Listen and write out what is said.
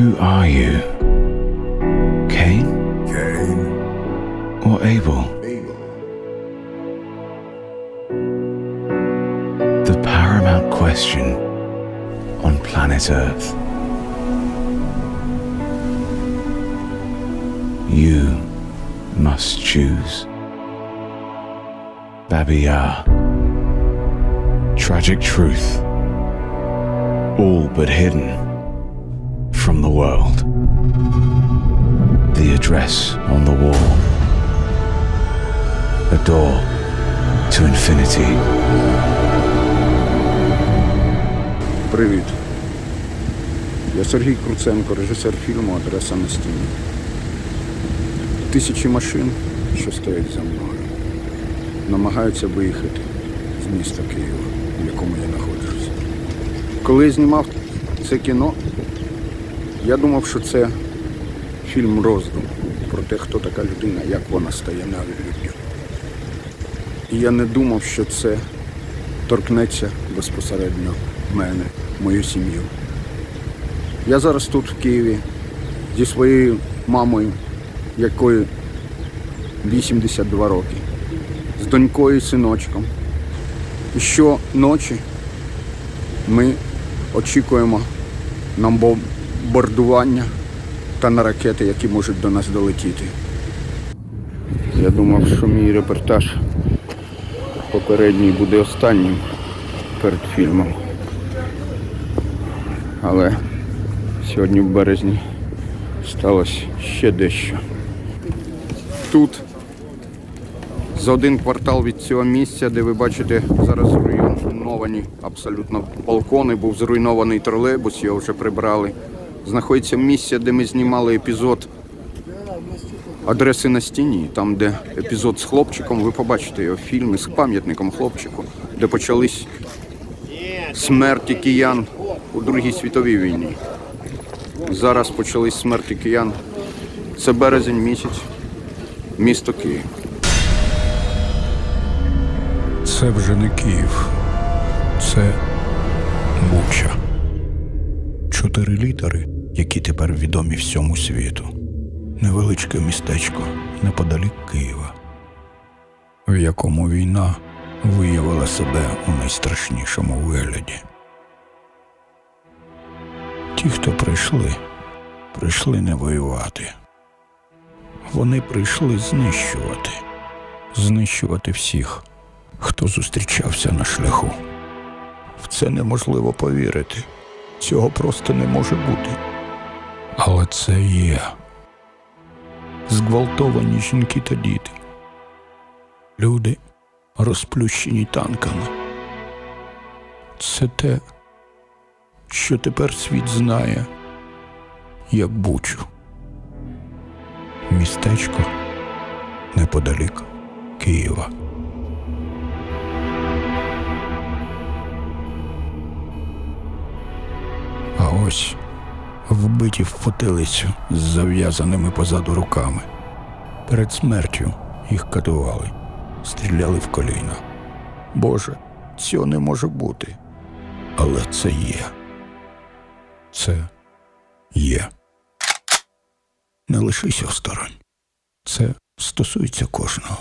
Who are you? Cain? Cain. Or Abel? Abel. The paramount question on planet Earth. You must choose. Babi Yar. Tragic truth. All but hidden from the world. The address on the wall. A door to infinity. Привіт. Я Сергій Круценко, режисер фільму «Адреса на стіні». Тисячі машин, що стоять за мною, намагаються виїхати з міста Києва, в якому я знаходжуся. Коли я знімав це кіно, я думав, що це фільм роздум про те, хто така людина, як вона стає навіть. І я не думав, що це торкнеться безпосередньо мене, мою сім'ю. Я зараз тут, в Києві, зі своєю мамою, якої 82 роки, з донькою і синочком. І щоночі ми очікуємо на бомбардування та на ракети, які можуть до нас долетіти. Я думав, що мій репортаж попередній буде останнім перед фільмом. Але сьогодні в березні сталося ще дещо. Тут, за один квартал від цього місця, де ви бачите зараз зруйновані абсолютно балкони, був зруйнований тролейбус, його вже прибрали. Знаходиться місце, де ми знімали епізод «Адреси на стіні», там, де епізод з хлопчиком, ви побачите його в фільмі, з пам'ятником хлопчику, де почались смерті киян у Другій світовій війні. Зараз почались смерті киян. Це березень місяць, місто Київ. Це вже не Київ, це Буча. 4 літери, які тепер відомі всьому світу. Невеличке містечко неподалік Києва, в якому війна виявила себе у найстрашнішому вигляді. Ті, хто прийшли не воювати. Вони прийшли знищувати всіх, хто зустрічався на шляху. В це неможливо повірити. Цього просто не може бути. Але це є. Зґвалтовані жінки та діти. Люди, розплющені танками. Це те, що тепер світ знає, як Бучу. Містечко неподалік Києва. А ось вбиті в потилицю з зав'язаними позаду руками. Перед смертю їх катували, стріляли в коліна. Боже, цього не може бути. Але це є. Це є. Не лишися осторонь. Це стосується кожного.